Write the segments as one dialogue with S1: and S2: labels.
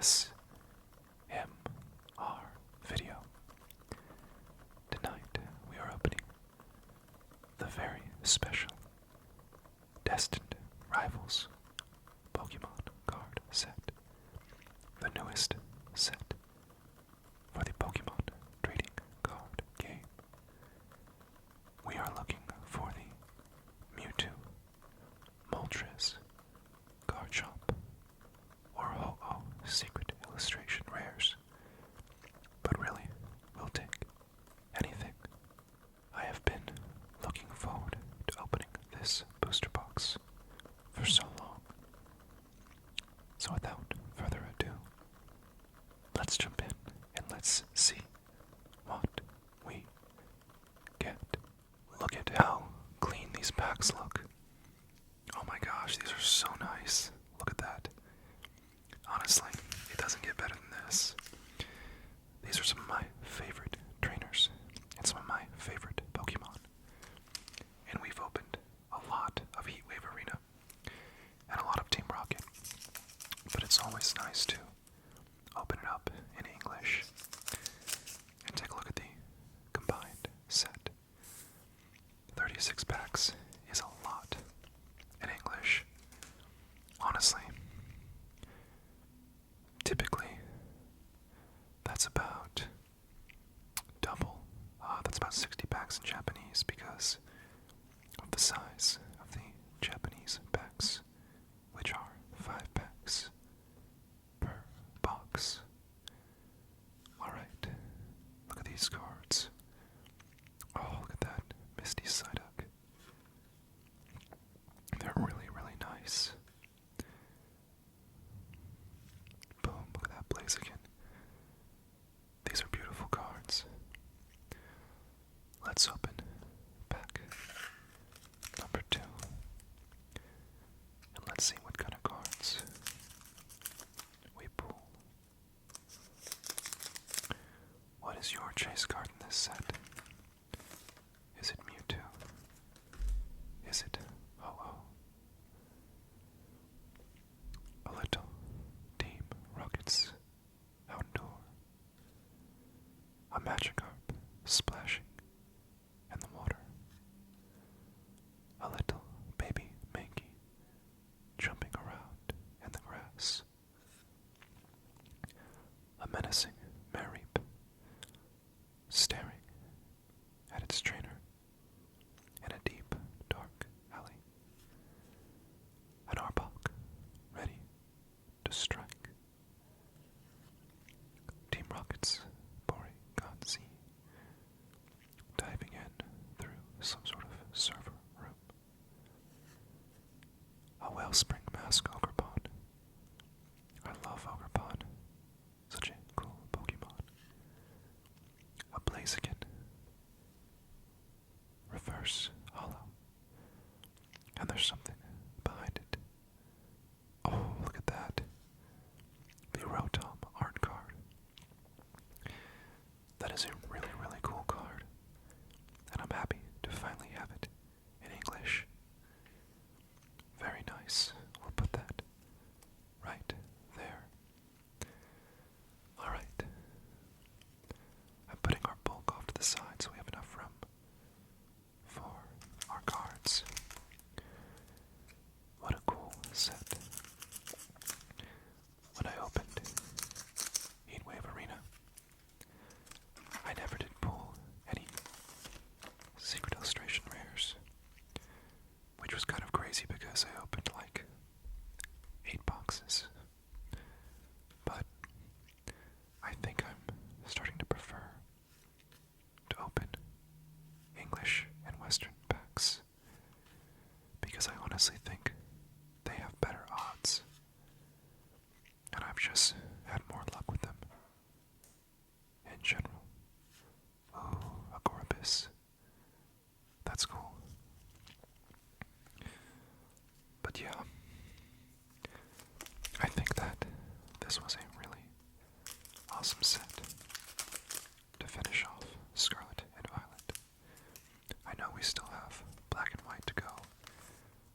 S1: ASMR video. Tonight we are opening the very special Destined Rivals Pokemon card set, the newest set for the Pokemon trading card game. We are looking for the Mewtwo, Moltres, Garchomp, or Ho-Oh secret illustration rares, but really, we'll take anything. I have been looking forward to opening this booster box for so long. So without further ado, let's jump in and let's see what we get. Look at how clean these packs look. Oh my gosh, these are so nice. Look at that. Honestly, it doesn't get better than this. These are some of my favorite trainers and some of my favorite Pokemon. And we've opened a lot of Heatwave Arena and a lot of Team Rocket. But it's always nice to open it up in English and take a look at the combined set. 36 packs is a lot in English. Honestly, typically that's about double. That's about 60 packs in Japanese because of the size of the Japanese packs, which are 5 packs per box. Alright, look at these cards. Oh, look at that Misty Psyduck. They're really, really nice. Boom, look at that Blaziken. These are beautiful cards. Let's open pack number 2. And let's see what kind of cards we pull. What is your chase card in this set? Is it Mewtwo? Is it Ho-Oh? A little Team Rocket's Houndour. A Magikarp splashing in the water. A little baby Mankey jumping around in the grass. A menacing Mareep staring at its trainer in a deep, dark alley. An Arbok ready to strike. Team Rocket's Porygon-Z diving in through some sort of server room. A Wellspring Mask Ogrepon. I love Ogrepon. Such a cool Pokemon. A Blaziken. Reverse Hollow. And there's something behind it. Oh, look at that. The Rotom art card. That is a really, really cool card. And I'm happy to finally have it in English. Very nice. We'll put that right there. Alright. I'm putting our bulk off to the side so we have enough room for our cards. What a cool set. When I opened Heatwave Arena, I never did pull any secret illustration rares, which was kind of crazy because I opened like 8 boxes. But I think I'm starting to prefer to open English and Western packs because I honestly think they have better odds. And I've just had more luck with them in general. Oh, a Gorbis. That's cool. But yeah, I think that this was a really awesome set to finish off Scarlet and Violet. I know we still have Black and White to go,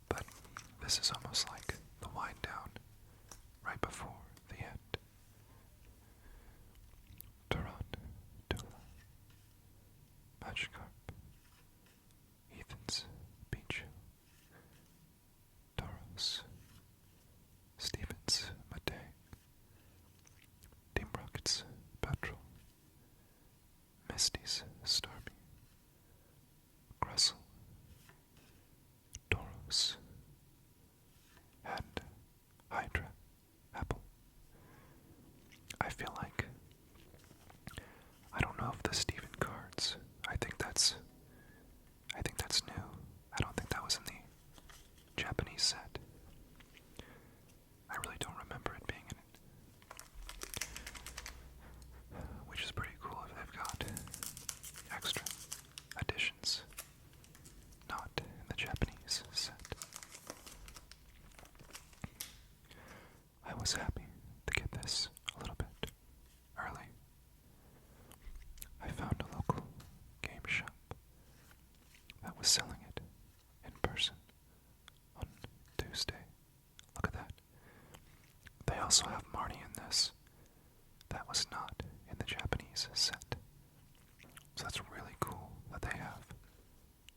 S1: but this is almost like the wind down right before the end. Misty's Starmie, Grustle, Doros, and Hydra Apple. I feel like I don't know if the Steven cards. I think that's new. I don't think that was in the Japanese set. I really don't remember it being in it. Which is pretty cool if they've got extra additions not in the Japanese set. I was happy to get this a little bit early. I found a local game shop that was selling it in person on Tuesday. Look at that. They also have Marnie in this. That was not in the Japanese set. So that's really cool that they have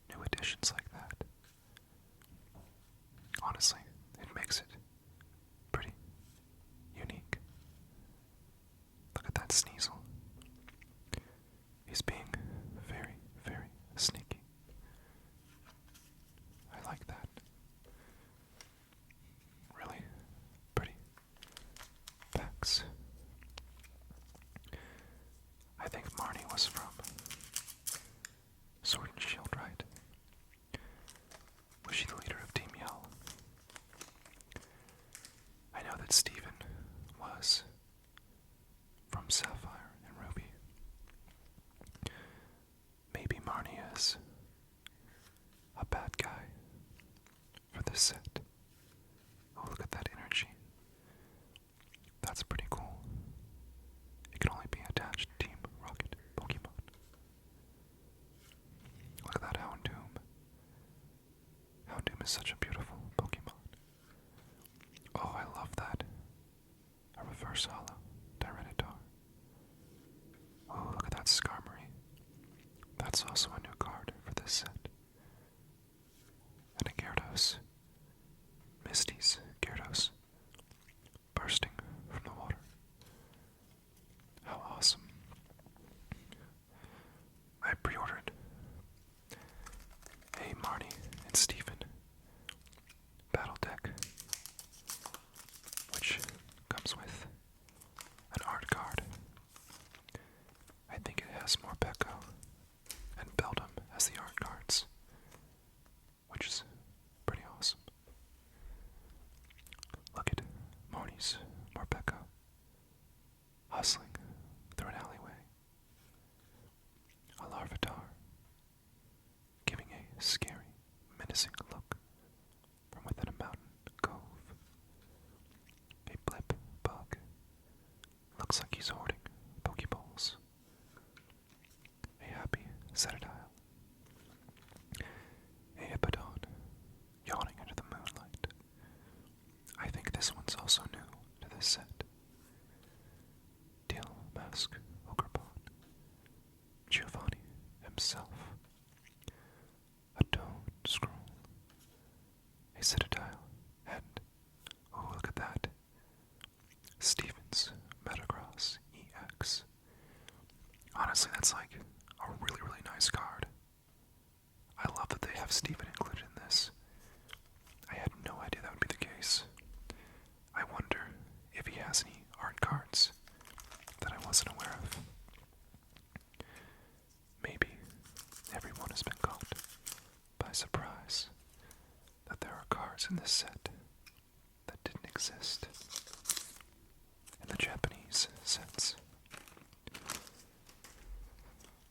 S1: new additions like that. Honestly, it makes it pretty unique. Look at that Sneasel. He's being very, very sneaky. I like that. Really pretty packs. I think Marnie was from Sword and Shield, right? Was she the leader of Team Yell? I know that Steven was from Sapphire and Ruby. Maybe Marnie is a bad guy for this set. Oh, look at that energy. That's pretty cool. It can only be attached to Team Rocket Pokemon. Look at that Houndoom. Houndoom is such a beautiful Pokemon. Oh, I love that. A reverse holo Tyranitar. Oh, look at that Skarmory. That's also a new card for this set. And a Gyarados. Misty's Gyarados. Bursting from the water. How awesome. I pre-ordered a Marnie and Steven battle deck, which comes with an art card. I think it has Morpeko and Beldum as the art cards, which is pretty awesome. Look at Marnie's Morpeko hustling through an alleyway. A Larvitar giving a scary, menacing look from within a mountain cove. A Blip Bug looks like he's hoarding Pokeballs. A happy Cetadile. A Hippodon yawning into the moonlight. I think this one's also new to this set. Teal Mask Ogrepon. Giovanni himself. A Toad Scroll. A Citadile. And, oh, look at that. Stevens Metagross EX. Honestly, that's like a really, really nice card. I love that they have Steven included in this. I had no idea that would be the case. I wonder if he has any art cards that I wasn't aware of. Maybe everyone has been caught by surprise that there are cards in this set that didn't exist in the Japanese sets.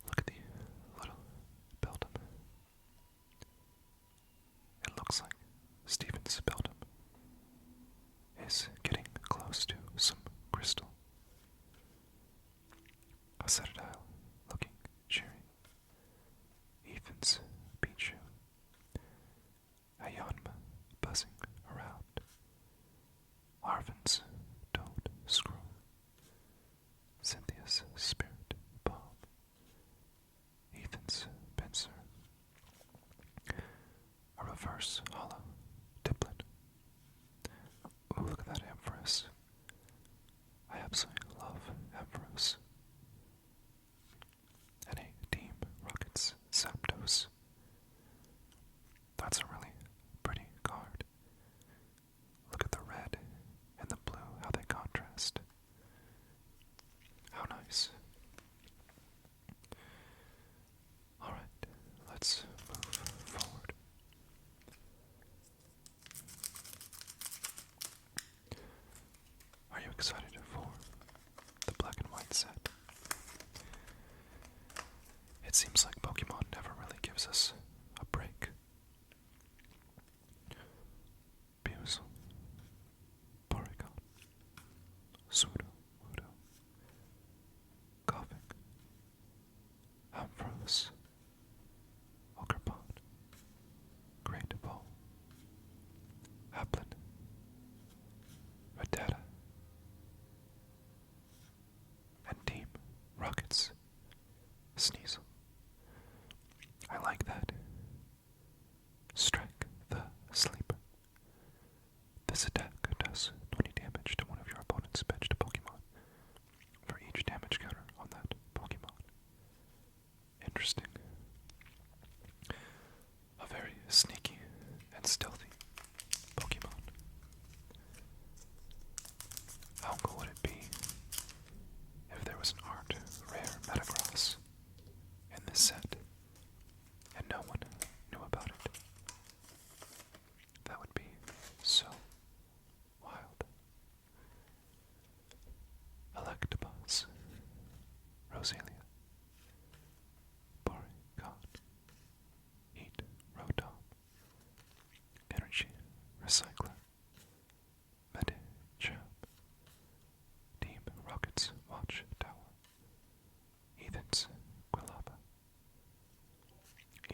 S1: Look at the little Beldum. It looks like Steven's Beldum is getting close to some crystal. A Cetadile looking cheery. Ethan's Pichu. A Yanma buzzing around. Arvin's Toad Scroll. Cynthia's Spirit Bomb. Ethan's Pincer. A reverse holo Diplet. Ooh, look at that Ampharos. I absolutely love Ampharos. And a seems like Pokemon never really gives us a break. Buizel, Porygon, Sudowoodo, Coughing, Ampharos, Ogerpon, Great Ball, Applin, Rattata, and Team Rocket's Sneasel. I like that. Strike the Sleeper. This attack does 20 damage to one of your opponent's benched Pokemon for each damage counter on that Pokemon. Interesting. A very sneaky and stealthy Pokemon. How cool would it be if there was an art rare Metagross in this set and no one knew about it? That would be so wild. Electabuzz, Roselia, Porygon, Heat Rotom, Energy Recycler, Medicham, Team Rocket's Watchtower, Ethan's Quilava,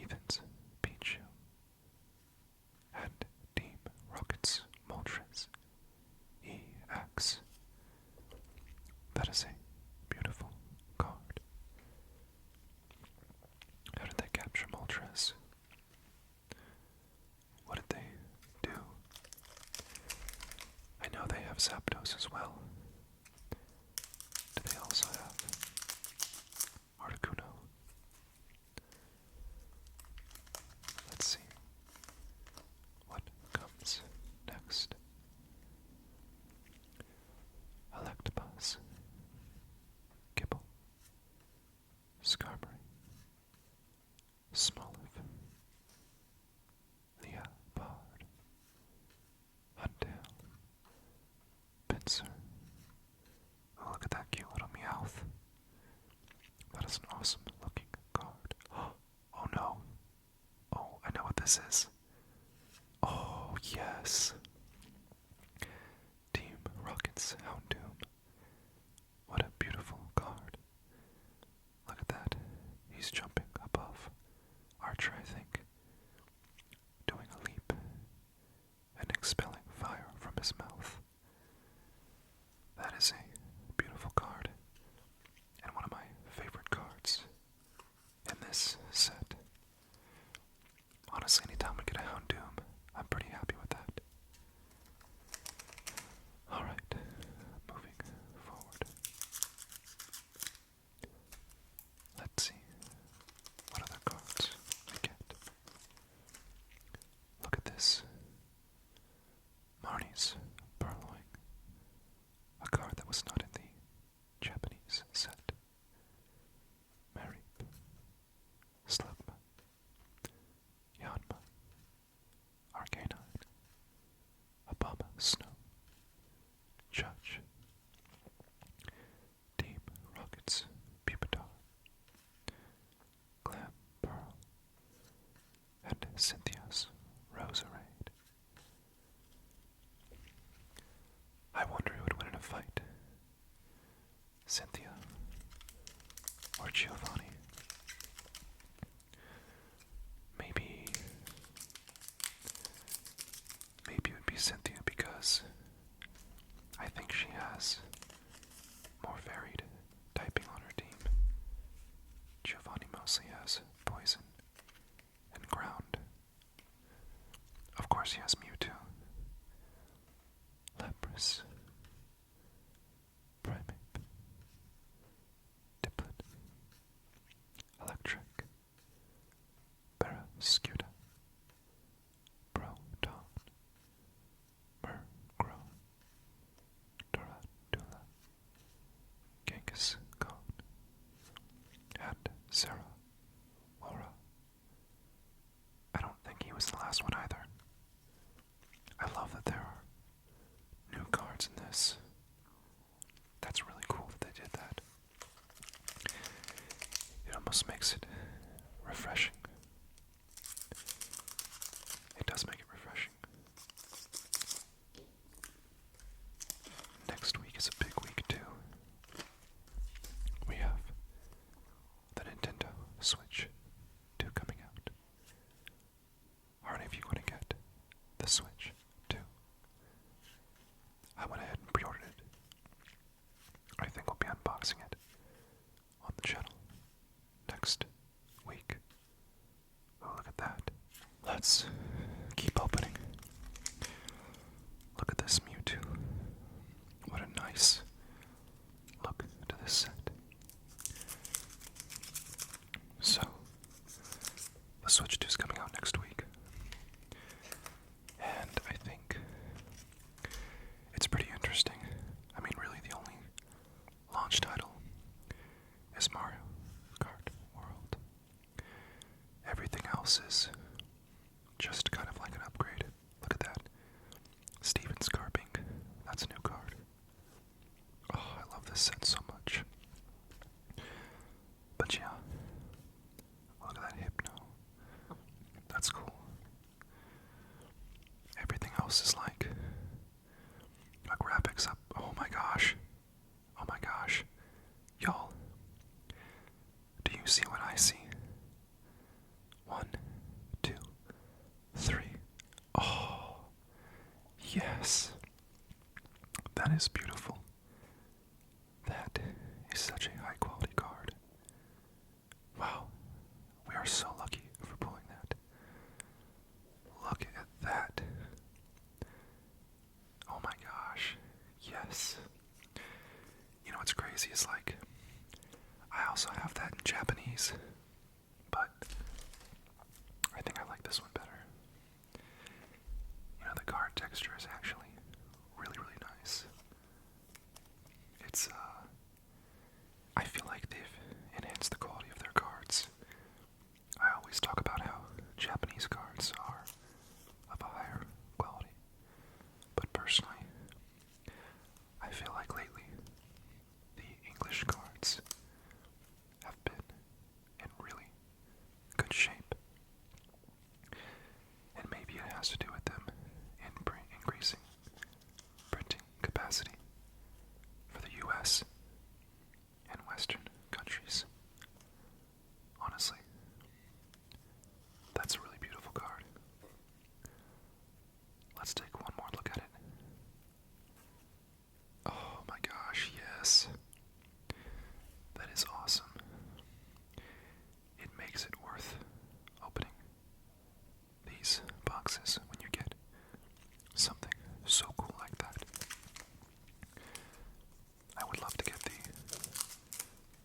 S1: Ethan's Pichu, and Team Rocket's Moltres EX. That is a beautiful card. How did they capture Moltres? What did they do? I know they have Zapdos as well. Do they also have Articuno? Let's see what comes next. Electabuzz, Gibble, Skarmory, Smoliv, Leopard, Huntail, Pinsir. Oh, look at that cute little Meowth. That is an awesome looking card. Oh no. Oh, I know what this is. Oh, yes. Team Rocket's Houndoom. What a beautiful card. Look at that. He's jumping above Archer, I think, doing a leap and expelling fire from his mouth. That is a beautiful card and one of my favorite cards in this set. Honestly, anytime we get a Houndoom, I'm pretty happy with that. Alright, moving forward. Let's see what other cards we get. Look at this. Marnie's Burrowing. A card that was not in the Japanese set. Mareep, Slugma, Yanma, Arcanine, Obama Snow, Judge, Team Rocket's Pupitar, Clam Pearl, and Cynthia's Roserade. I wonder who would win in a fight, Cynthia or Giovanni. Maybe it would be Cynthia because I think she has more varied typing on her team. Giovanni mostly has poison and ground. Of course he has Mewtwo, Lapras, Primeape, Diplet, Electric, Barrascuda, Proton, Murkrow, Taradula, Kangaskhan, and Sarah Aura. I don't think he was the last one either. I love that there are new cards in this. That's really cool that they did that. It almost makes it Switch 2 coming out. Are any of you going to get the Switch 2? I went ahead and pre-ordered it. I think we'll be unboxing it on the channel next week. Oh, look at that. Let's keep opening. Look at this Mewtwo. What a nice look to this set. So, the Switch 2 is coming out next week. And I think it's pretty interesting. I mean, really, the only launch title is Mario Kart World. Everything else is just kind of like an upgrade. Look at that. Steven's Carping. That's a new card. Oh, I love this set so much. But yeah. Look at that Hypno. That's cool. Everything else is like a graphics up. Oh my gosh. Oh my gosh. Y'all. Do you see what I see? 1, 2, 3. Oh. Yes. That is beautiful. That is such a high quality card. Wow. We are so lucky for pulling that. Look at that. Oh my gosh. Yes. You know what's crazy is like, I also have that in Japanese, but I think I like this one better. You know, the card texture is actually really, really nice. It's, I feel like they've enhanced the quality of their cards. I always talk about how Japanese cards are of a higher quality, but personally, I feel like lately, the English cards have been in really good shape. And maybe it has to do with them increasing printing capacity for the US and Western countries. Honestly, that's a really beautiful card. Let's take one more look at it. Oh my gosh, yes. That is awesome. It makes it worth opening these boxes when you get something so cool like that. I would love to get the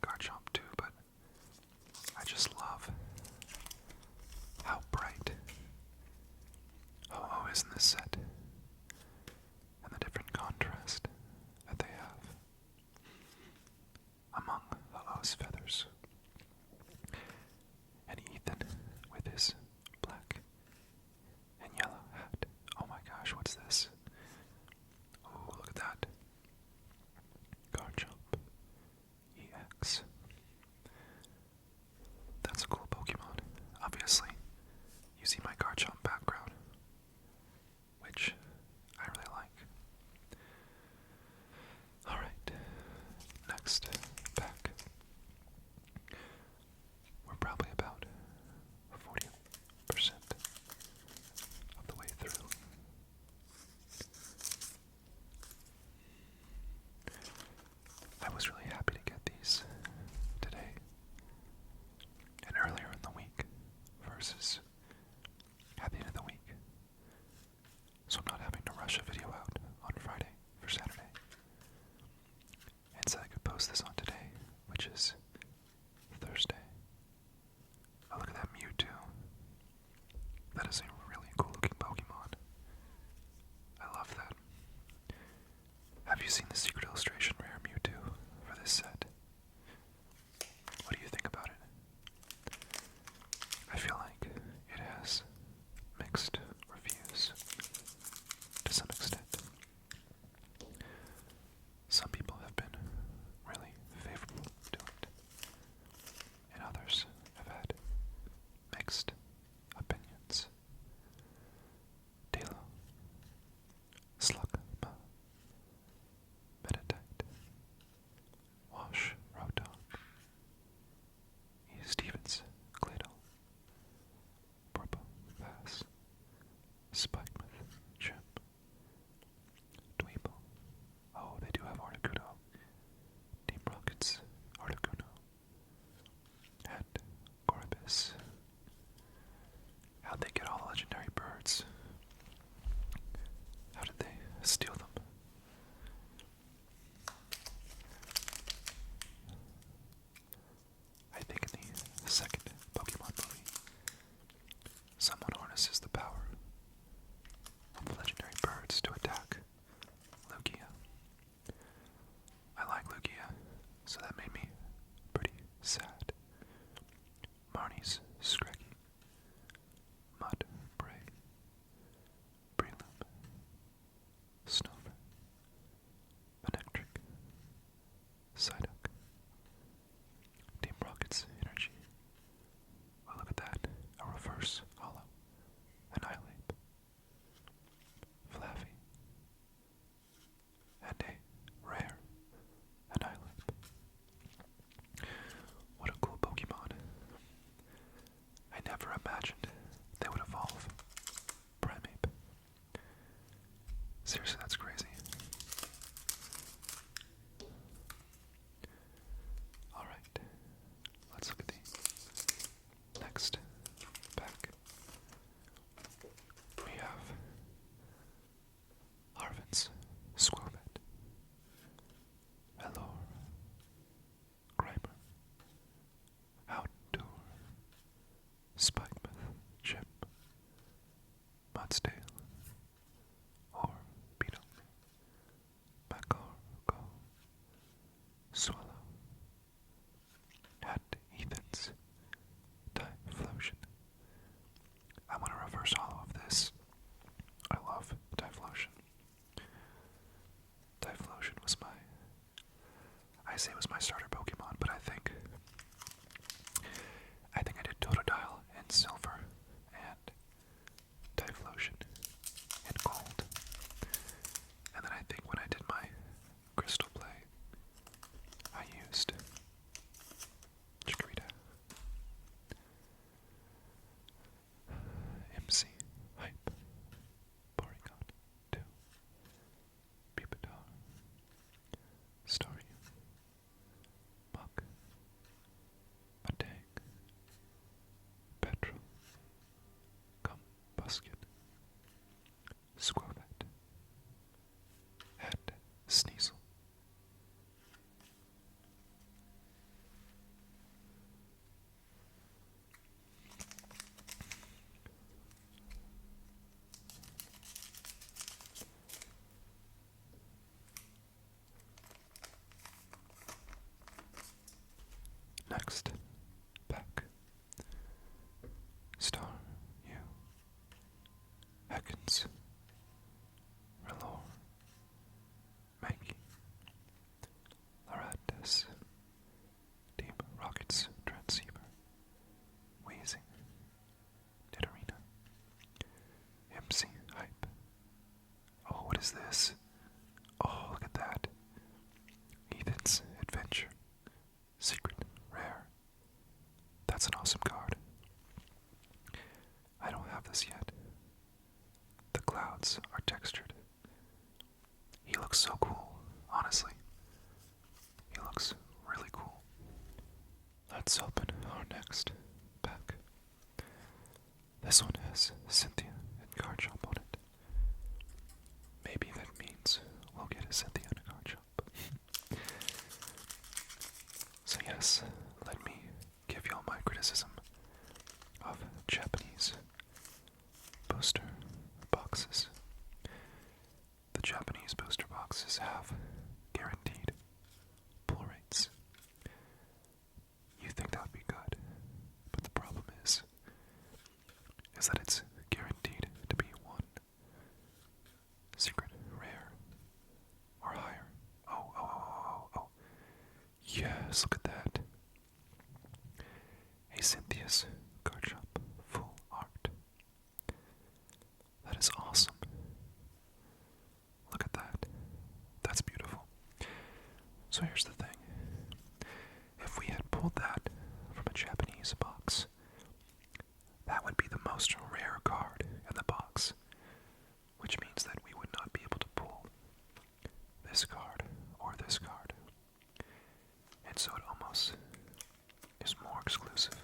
S1: Garchomp too, but I just love how bright Ho-Oh is in this set, and the different contrast that they have among Ho-Oh's feathers. And Ethan with his black and yellow hat. Oh my gosh, what's this? Oh, look at that. Garchomp EX. That's a cool Pokemon. Obviously, you see my Garchomp background, which I really like. Alright, next pack. We're probably about 40% of the way through. I was really happy to get these today and earlier in the week versus at the end of the week. So I'm not having to rush a video out on Friday for Saturday. Instead I could post this on today, which is Thursday. Oh, look at that Mewtwo. That is a really cool looking Pokemon. I love that. Have you seen the Secret Illustration Rare Mewtwo for this set? What do you think about it? I feel like it has mixed reviews to some extent. Some people have been really favorable to it, and others have had mixed opinions. Dilo, Slugma, Meditite, Next pack, we have Harvin's Squirvet, Velour, Grimer, Outdoor, Spikemouth, Chip, Mudsdale, or Beetle, Macargo, Swallow, and Ethan's Typhlosion. I want to reverse all of this. I love Typhlosion. Typhlosion was I say it was my starter Pokemon, but I think I did Totodile in Silver and Typhlosion in Gold. And then I think when I did my Crystal play, I used Chikorita, MC, Hype, Porygon 2, Pupitar, Staryu, Muk, Matang, Petrol, Gumbuskin, Squirvet, and Sneasel. Next pack, Star U, Ekans, Relor, Mankey, Laratus, Deep Rockets Transceiver, Wheezing, Nidorina, MC Hype. Oh, what is this? Oh, look at that. Ethan's Adventure, Secret Rare. That's an awesome card. I don't have this yet. The clouds are textured. He looks so cool, honestly. He looks really cool. Let's open our next pack. This one has Cynthia and Garchomp on it. Maybe that means we'll get a Cynthia and a Garchomp. So yes, let me give y'all my criticism of Japanese booster boxes. The Japanese booster boxes have guaranteed pull rates. You think that would be good, but the problem is that it's guaranteed to be one secret rare or higher. Oh. Yes, look at that. A Cynthia's Garchomp full art. That is awesome. Look at that. That's beautiful. So here's the thing. If we had pulled that from a Japanese box, that would be the most rare card in the box, which means that we would not be able to pull this card or this card. And so it almost is more exclusive,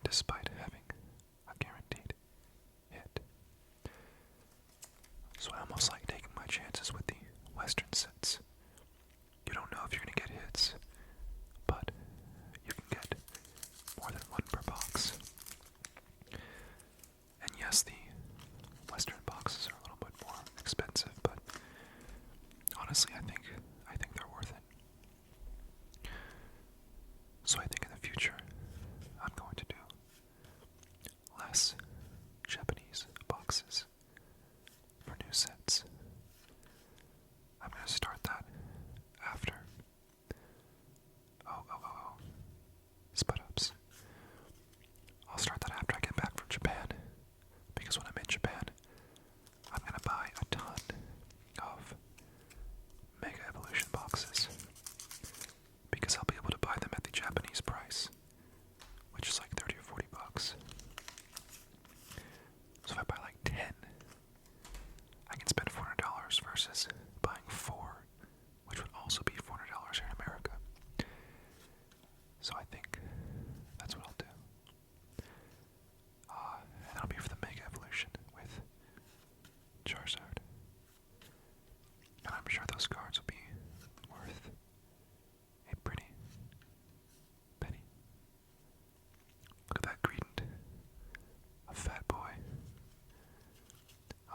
S1: despite having a guaranteed hit. So I almost like taking my chances with the Western sets. You don't know if you're going to get hits, but you can get more than one per box. And yes, the Western boxes are a little bit more expensive, but honestly, I think they're worth it. So I think in the future, I'm going to do less Japanese boxes for new sets. I'm going to start that Charizard. And I'm sure those cards will be worth a pretty penny. Look at that Greedent. A fat boy.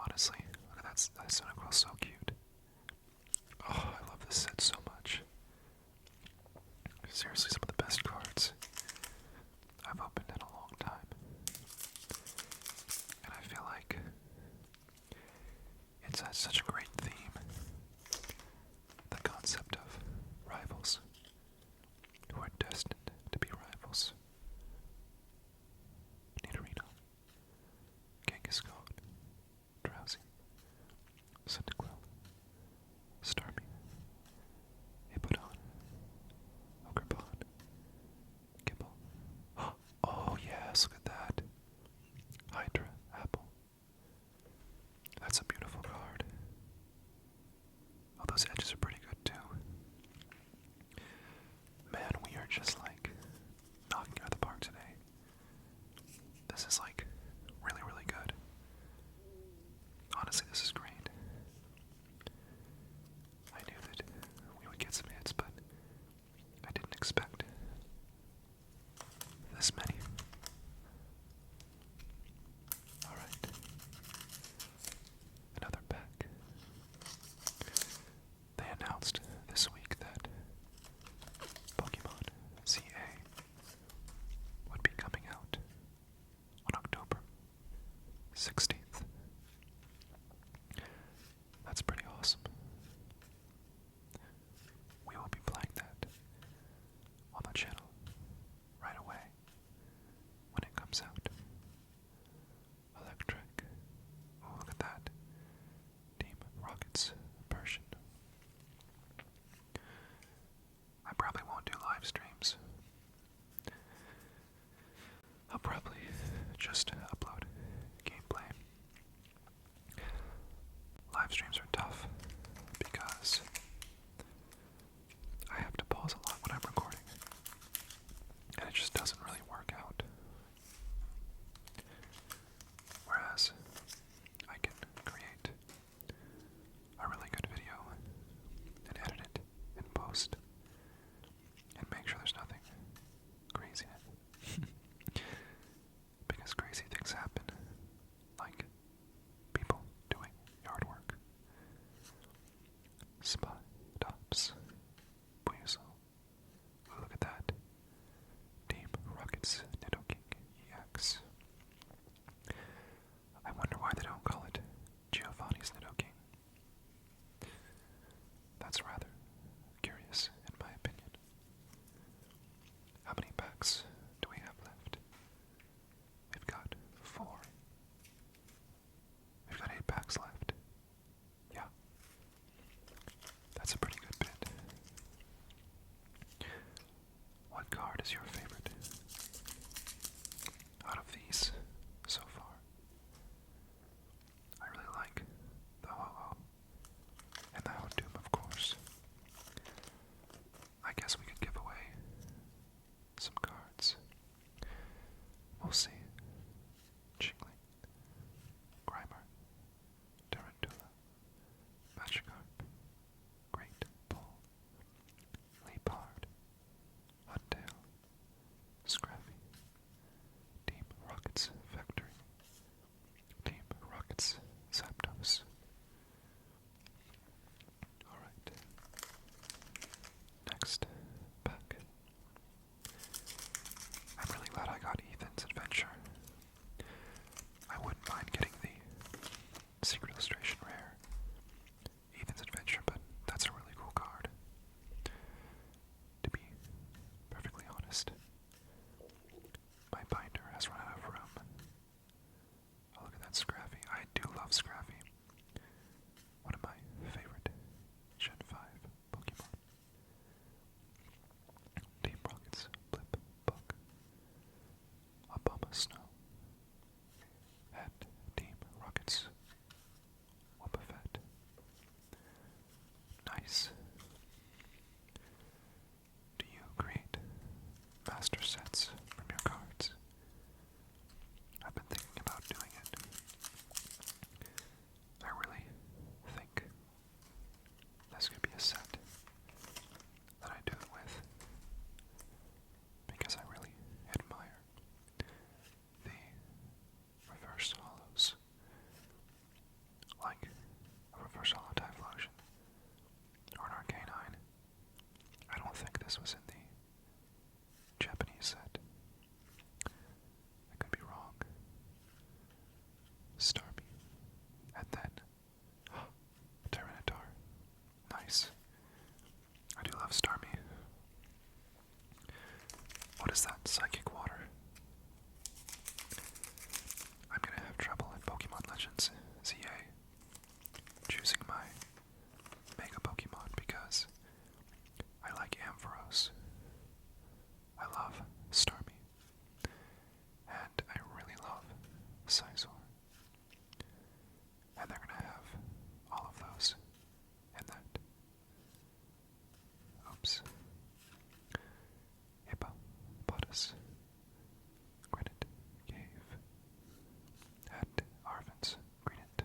S1: Honestly, look at that Cyndaquil, so cute. Oh, I love this set so much. Seriously, some of the best cards I've opened in a long time. And I feel like it's has such a great theme. The concept of rivals who are destined to be rivals. Nidorino, Kangaskhan, Drowsy, Cyndaquil, Starmie, Hippowdon, Ogerpon, Gible. Oh yes, look at that. Hydra, Apple. That's a beautiful card. Oh, those edges are pretty good too. Man, we are just like knocking out of the park today. This is like really, really good. Honestly, this is great. I knew that we would get some hits, but I didn't expect this many. Alright. Another pack. They announced this week that Pokemon CA would be coming out on October 16th. That's pretty awesome. We will be playing that on the channel right away when it comes out. Electric. Oh, look at that. Team Rocket's version. I probably won't do live streams. I'll probably just upload gameplay. Live streams are tough because I have to pause a lot when I'm recording, and it just doesn't really work out. Whereas I can create a really good video and edit it in post and make sure there's nothing crazy in it. Because crazy things happen, like people doing yard work. Spy, Tops, Buizel. Ooh, look at that. Team Rocket's Nidoking EX. I wonder why they don't call it Giovanni's Nidoking. That's rather curious, in my opinion. How many packs do we have left? We've got 4. We've got 8 packs left. Yeah. That's a pretty good bit. What card is your favorite out of these so far? I really like the Ho-Oh and the Houndoom, of course. I guess we could give away some cards. We'll see. Tingling, Grimer, Tarantula, Magikarp, Great Bull, Leopard, Huntail, Scrappy, Team Rocket's Factory, Team Rocket's Zapdos. Alright. Next pack. I'm really glad I got Ethan's Adventure. is that psychic water? I'm gonna have trouble in Pokemon Legends ZA choosing my Mega Pokemon because I like Ampharos. I love Starmie. And I really love Scizor. And they're gonna have all of those in that. Oops. Hippopotamus, Granite Cave, and Arvin's Granite.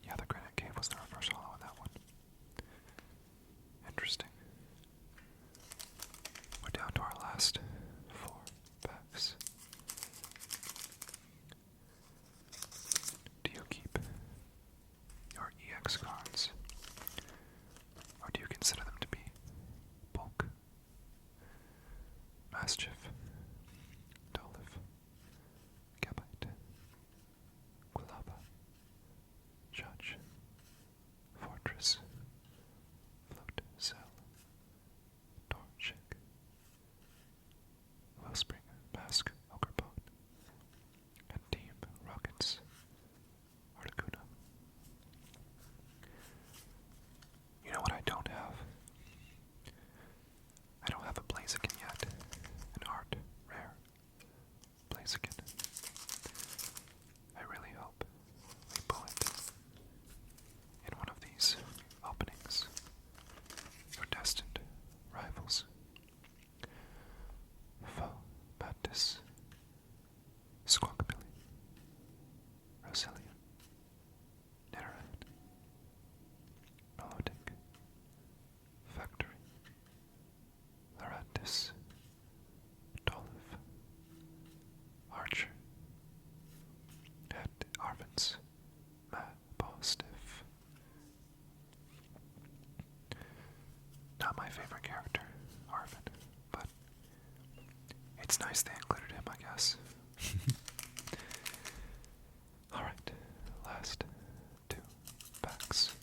S1: Yeah, the Granite Cave was the reverse hollow in that one. Interesting. We're down to our last 4 packs. Do you keep your EX cards, or do you consider them to be bulk? Mischief, Dolph, Gabite, Quilava, Judge, Fortress, Float Cell, Torchic, Wellspring, Mask, Ogrepon, and Team Rockets, Articuno. You know what I don't have? I don't have a Blaziken yet. An art rare Blaziken. I really hope we pull it in one of these openings for Destined Rivals. Foe Mantis, Squawkabilly, Roselia, Nidoran, Melodic, Factory, Larantis, Dolph, Archer, and Arvin's Mastiff. Not my favorite character, Arvin, but it's nice they included him, I guess. Alright, last 2 packs.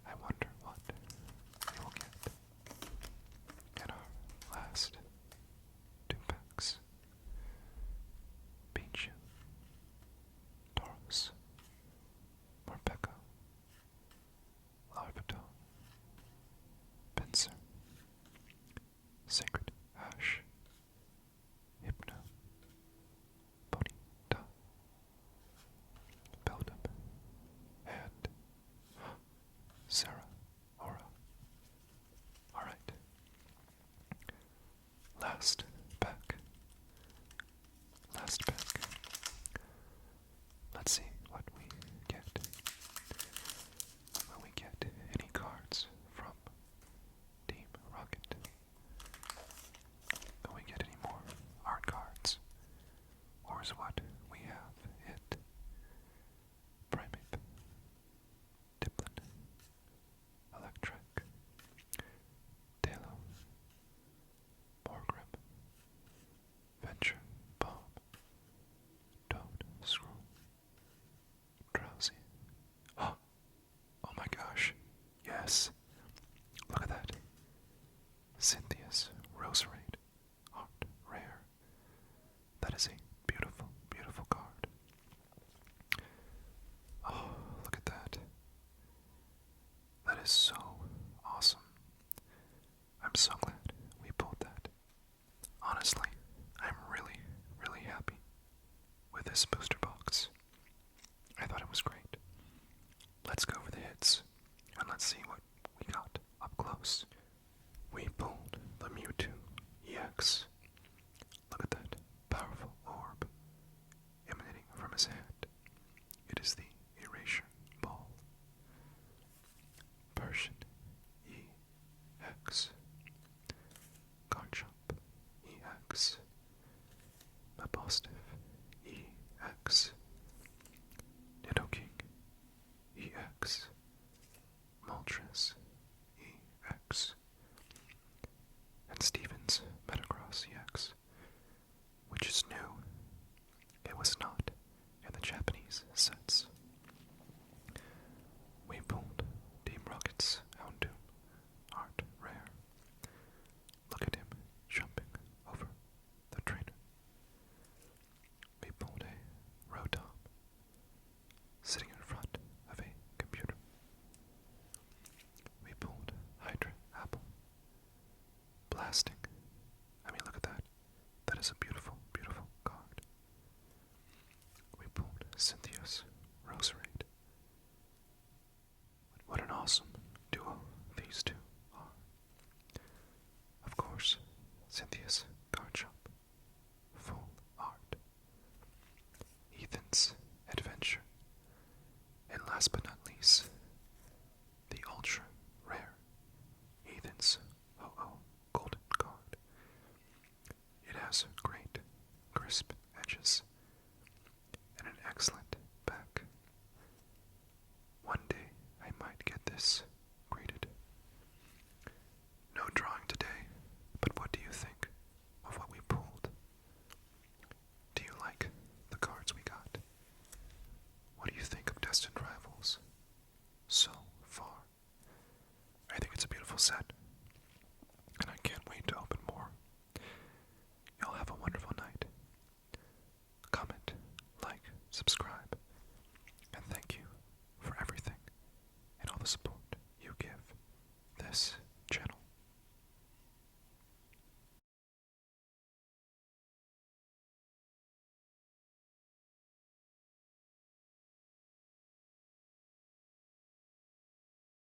S1: I wonder what we will get in our last 2 packs. Pichu, Tauros, Morpeko, Larvitar, Pinsir, Sacred Ash, Hypno, Ponyta, Beldum, and Sarah Aura. Alright. Last pack. Last pack. Let's see what we get. Will we get any cards from Team Rocket? Will we get any more art cards? Or is what we have it? Primeape, Diplin, Electric, Talo, Morgrim, Venture, Bomb, Toad, Scroll, Drowsy. Oh my gosh. Yes. Look at that. Cynthia's Roserade. Art rare. That is a beautiful, beautiful card. Oh, look at that. That is so awesome. I'm so glad we pulled that. Honestly, I'm really, really happy with this booster box. I thought it was great. Let's go over the hits, and let's see what we got up close. We pulled the Mewtwo EX. Look at that powerful orb emanating from his hand. It is the Erasure Ball. Persian EX. Garchomp EX. Mapostiff EX. Nidoking EX. Moltres EX. And Stevens Metacross EX, which is new. It was not in the Japanese sets. We pulled Team Rocket's Houndoom art rare. has great, crisp edges and an excellent back. One day I might get this